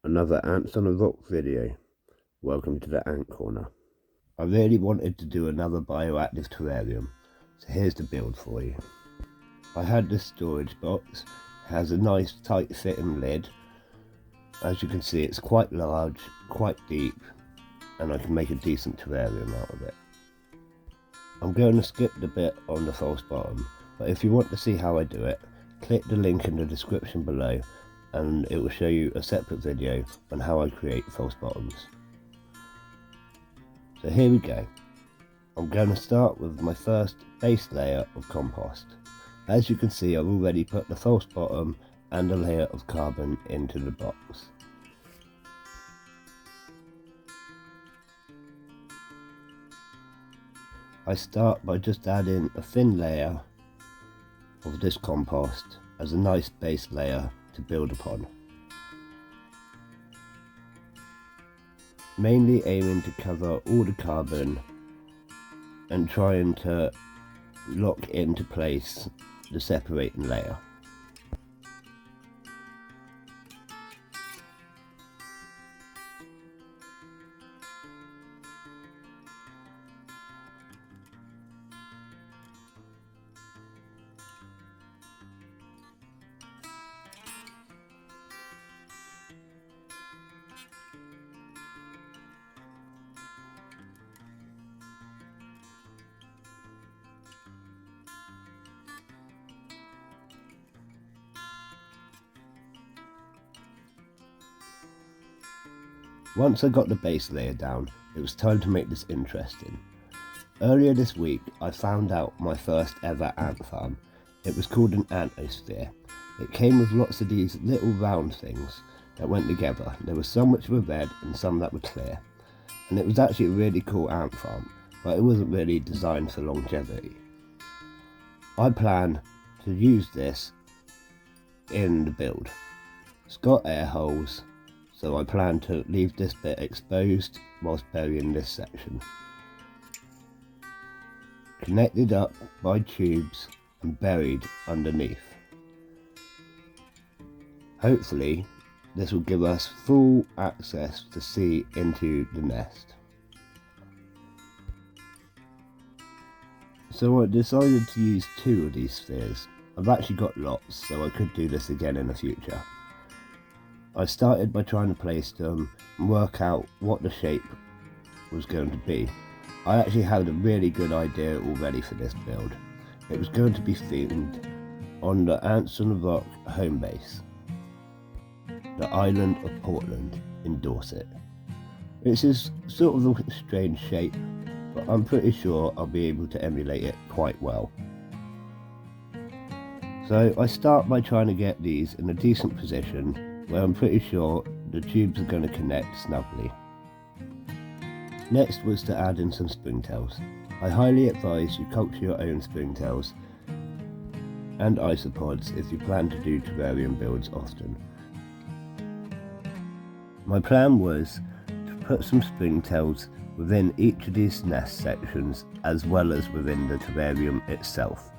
Another Ants on a Rock video. Welcome to the Ant Corner. I really wanted to do another bioactive terrarium, so here's the build for you. I had this storage box. It has a nice tight fitting lid. As you can see, it's quite large, quite deep, and I can make a decent terrarium out of it. I'm going to skip the bit on the false bottom, but if you want to see how I do it, click the link in the description below and it will show you a separate video on how I create false bottoms. So here we go. I'm going to start with my first base layer of compost. As you can see, I've already put the false bottom and a layer of carbon into the box. I start by just adding a thin layer of this compost as a nice base layer to build upon. Mainly aiming to cover all the carbon and trying to lock into place the separating layer. Once I got the base layer down, it was time to make this interesting. Earlier this week, I found out my first ever ant farm. It was called an antosphere. It came with lots of these little round things that went together. There were some which were red and some that were clear. And it was actually a really cool ant farm, but it wasn't really designed for longevity. I plan to use this in the build. It's got air holes, so I plan to leave this bit exposed whilst burying this section. Connected up by tubes and buried underneath. Hopefully this will give us full access to see into the nest. So I decided to use 2 of these spheres. I've actually got lots, so I could do this again in the future. I started by trying to place them and work out what the shape was going to be. I actually had a really good idea already for this build. It was going to be themed on the Ants on the Rock home base, the island of Portland in Dorset. It's is sort of a strange shape, but I'm pretty sure I'll be able to emulate it quite well. So I start by trying to get these in a decent position where I'm pretty sure the tubes are going to connect snugly. Next was to add in some springtails. I highly advise you culture your own springtails and isopods if you plan to do terrarium builds often. My plan was to put some springtails within each of these nest sections as well as within the terrarium itself.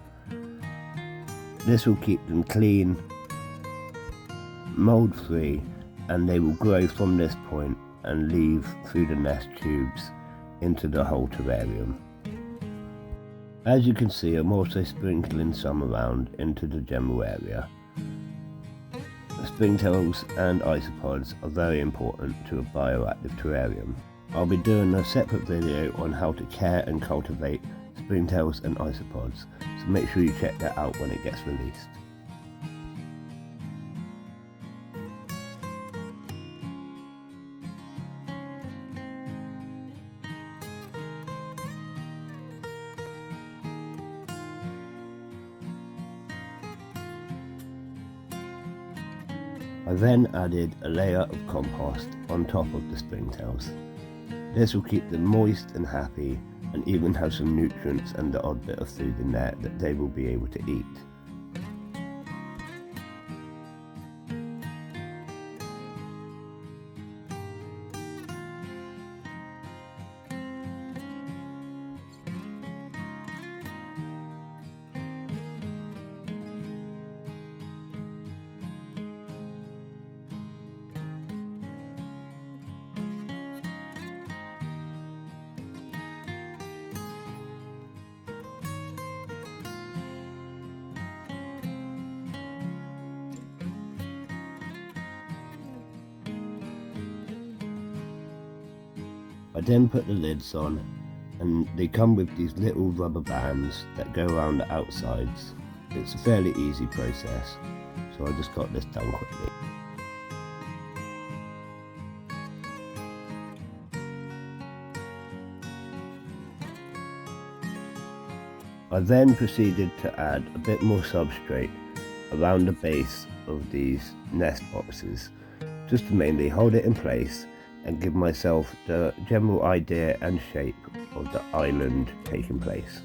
This will keep them clean, mold free, and they will grow from this point and leave through the nest tubes into the whole terrarium. As you can see, I'm also sprinkling some around into the general area. The springtails and isopods are very important to a bioactive terrarium. I'll be doing a separate video on how to care and cultivate springtails and isopods, so make sure you check that out when it gets released. I then added a layer of compost on top of the springtails. This will keep them moist and happy, and even have some nutrients and the odd bit of food in there that they will be able to eat. I then put the lids on, and they come with these little rubber bands that go around the outsides. It's a fairly easy process, so I just got this done quickly. I then proceeded to add a bit more substrate around the base of these nest boxes, just to mainly hold it in place and give myself the general idea and shape of the island taking place.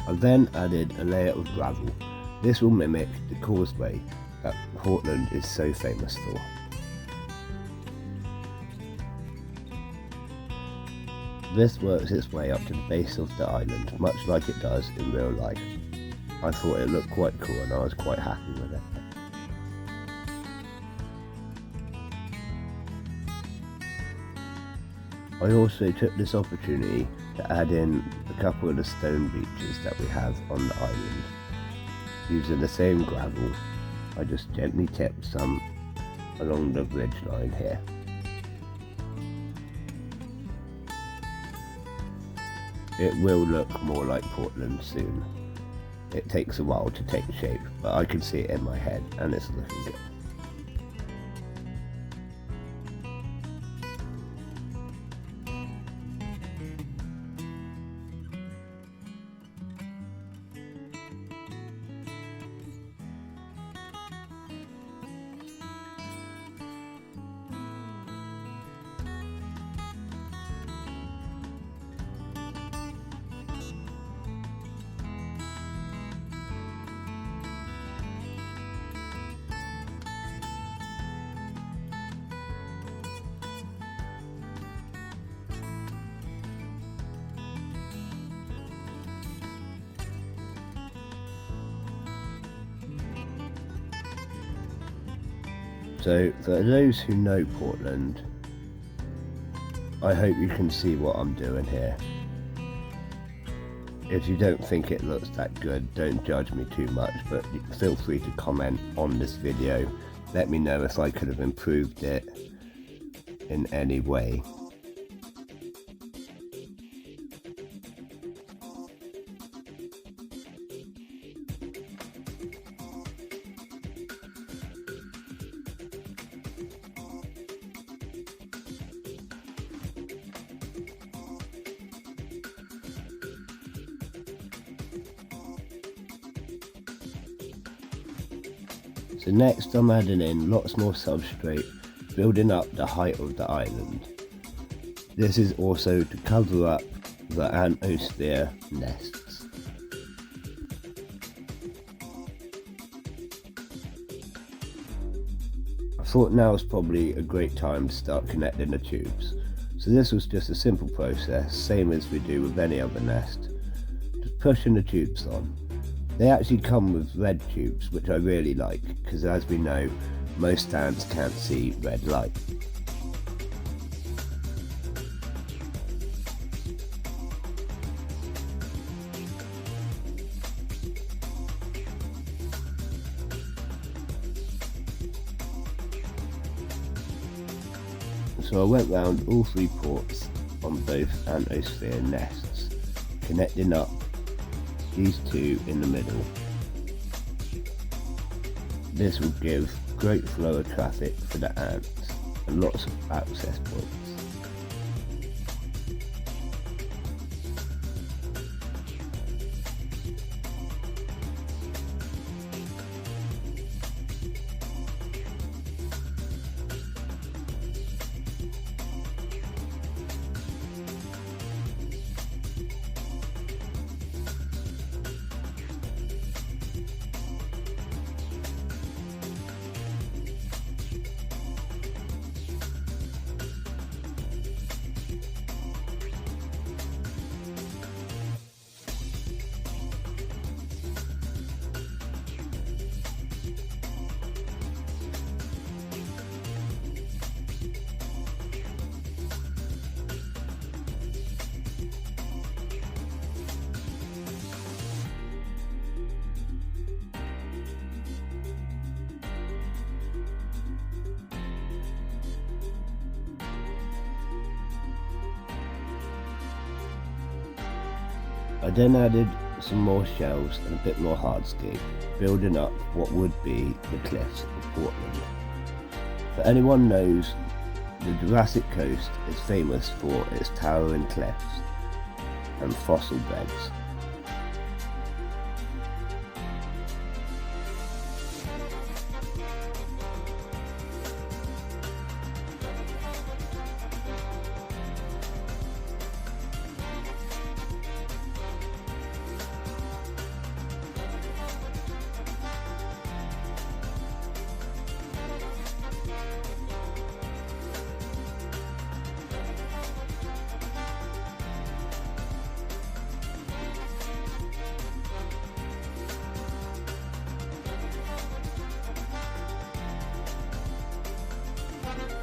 I've then added a layer of gravel. This will mimic the causeway that Portland is so famous for. This works its way up to the base of the island, much like it does in real life. I thought it looked quite cool and I was quite happy with it. I also took this opportunity to add in a couple of the stone beaches that we have on the island. Using the same gravel, I just gently tipped some along the ridge line here. It will look more like Portland soon. It takes a while to take shape, but I can see it in my head and it's looking good. So for those who know Portland, I hope you can see what I'm doing here. If you don't think it looks that good, don't judge me too much, but feel free to comment on this video. Let me know if I could have improved it in any way. So next I'm adding in lots more substrate, building up the height of the island. This is also to cover up the anthosphere nests. I thought now is probably a great time to start connecting the tubes. So this was just a simple process, same as we do with any other nest. Just pushing the tubes on. They actually come with red tubes, which I really like, because as we know, most ants can't see red light. So I went round all three ports on both anthosphere nests, connecting up these two in the middle. This will give great flow of traffic for the ants and lots of access points. I then added some more shelves and a bit more hardscape, building up what would be the cliffs of Portland. If anyone knows, the Jurassic Coast is famous for its towering cliffs and fossil beds.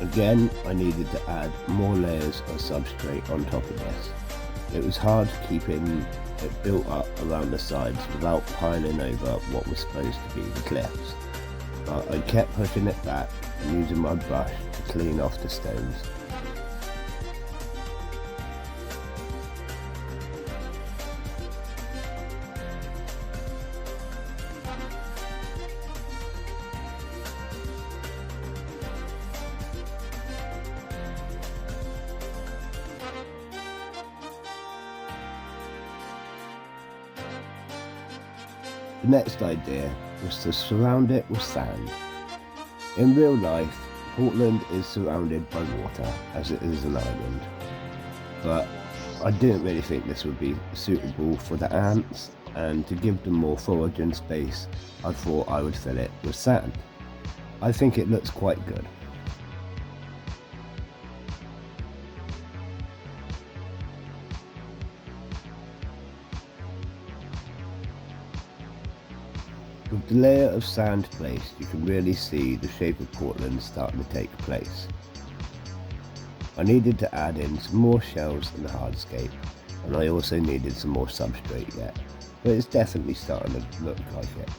Again, I needed to add more layers of substrate on top of this. It was hard keeping it built up around the sides without piling over what was supposed to be the cliffs, but I kept pushing it back and using my brush to clean off the stones. The next idea was to surround it with sand. In real life, Portland is surrounded by water as it is an island, but I didn't really think this would be suitable for the ants, and to give them more foraging space, I thought I would fill it with sand. I think it looks quite good. With the layer of sand placed, you can really see the shape of Portland starting to take place. I needed to add in some more shelves and hardscape, and I also needed some more substrate yet, but it's definitely starting to look like it.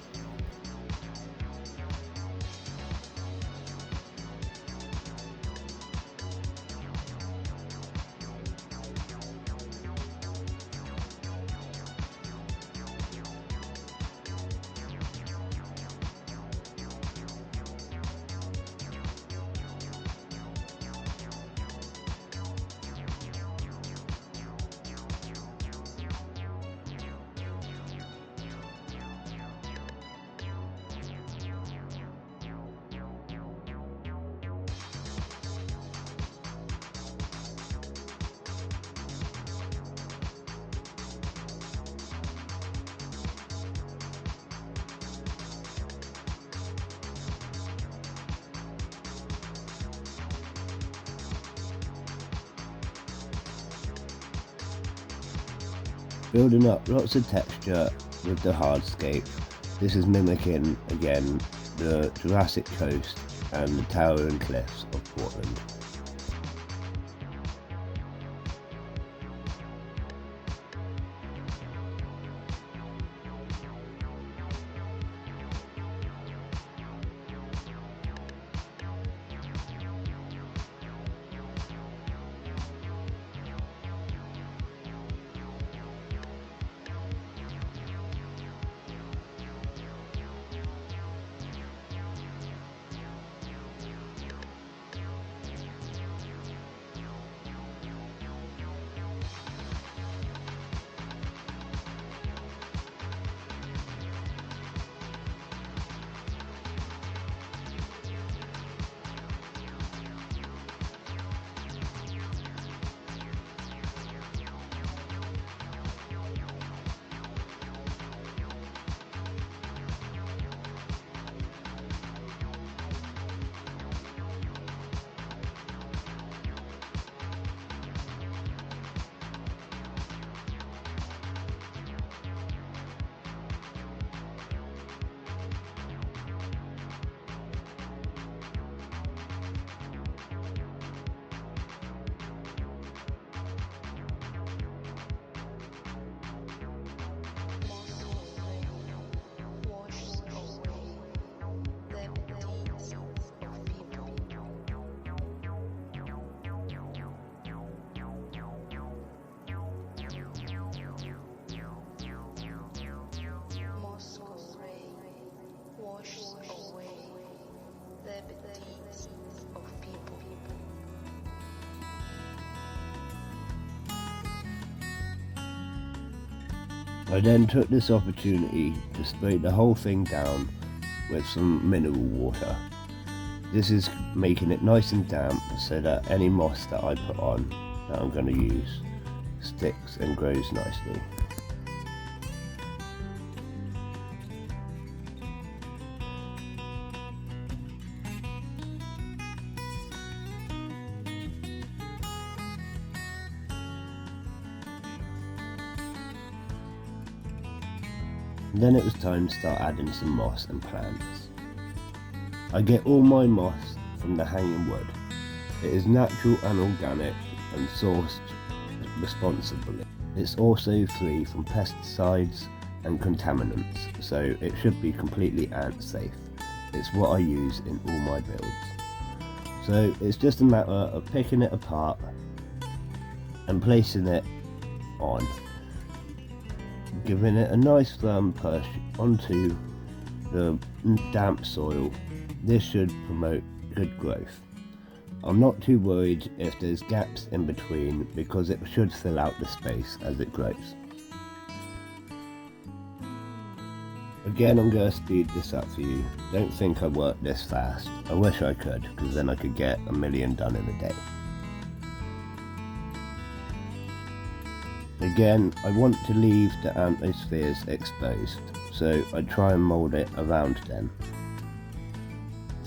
Building up lots of texture with the hardscape. This is mimicking again the Jurassic Coast and the towering cliffs of Portland. I then took this opportunity to spray the whole thing down with some mineral water. This is making it nice and damp so that any moss that I put on that I'm going to use sticks and grows nicely. Then it was time to start adding some moss and plants. I get all my moss from the hanging wood. It is natural and organic and sourced responsibly. It's also free from pesticides and contaminants, so it should be completely ant safe. It's what I use in all my builds. So it's just a matter of picking it apart and placing it on, giving it a nice firm push onto the damp soil. This should promote good growth. I'm not too worried if there's gaps in between because it should fill out the space as it grows. Again, I'm going to speed this up for you. Don't think I work this fast. I wish I could, because then I could get 1 million done in a day. Again, I want to leave the anthospheres exposed, so I try and mould it around them,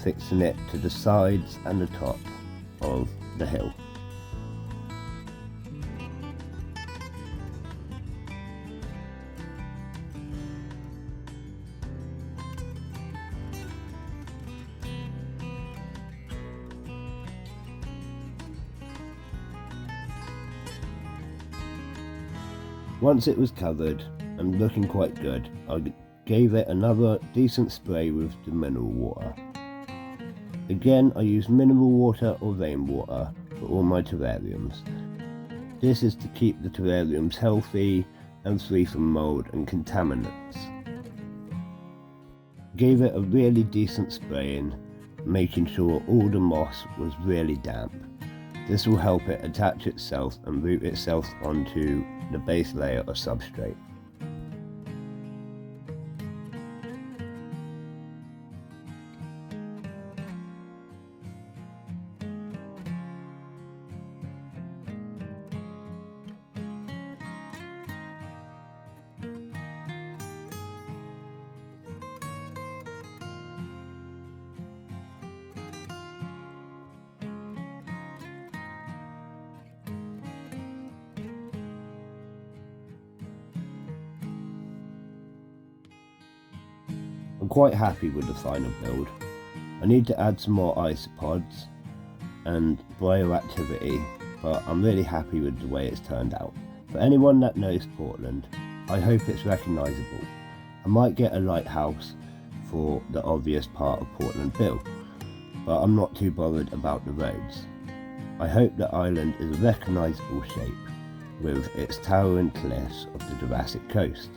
fixing it to the sides and the top of the hill. Once it was covered and looking quite good, I gave it another decent spray with the mineral water. Again, I use mineral water or rainwater for all my terrariums. This is to keep the terrariums healthy and free from mould and contaminants. Gave it a really decent spraying, making sure all the moss was really damp. This will help it attach itself and root itself onto the base layer of substrate. I'm quite happy with the final build. I need to add some more isopods and bioactivity, but I'm really happy with the way it's turned out. For anyone that knows Portland, I hope it's recognisable. I might get a lighthouse for the obvious part of Portland Bill, but I'm not too bothered about the roads. I hope the island is a recognisable shape with its towering cliffs of the Jurassic coast.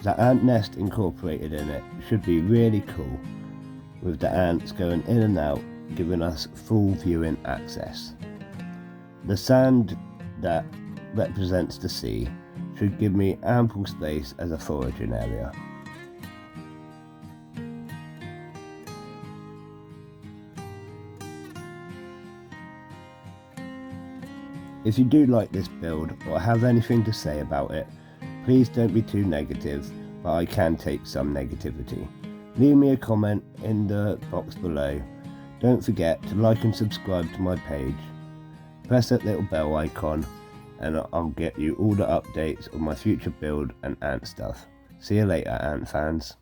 The ant nest incorporated in it should be really cool, with the ants going in and out, giving us full viewing access. The sand that represents the sea should give me ample space as a foraging area. If you do like this build or have anything to say about it, please don't be too negative, but I can take some negativity. Leave me a comment in the box below. Don't forget to like and subscribe to my page. Press that little bell icon and I'll get you all the updates of my future build and ant stuff. See you later, ant fans.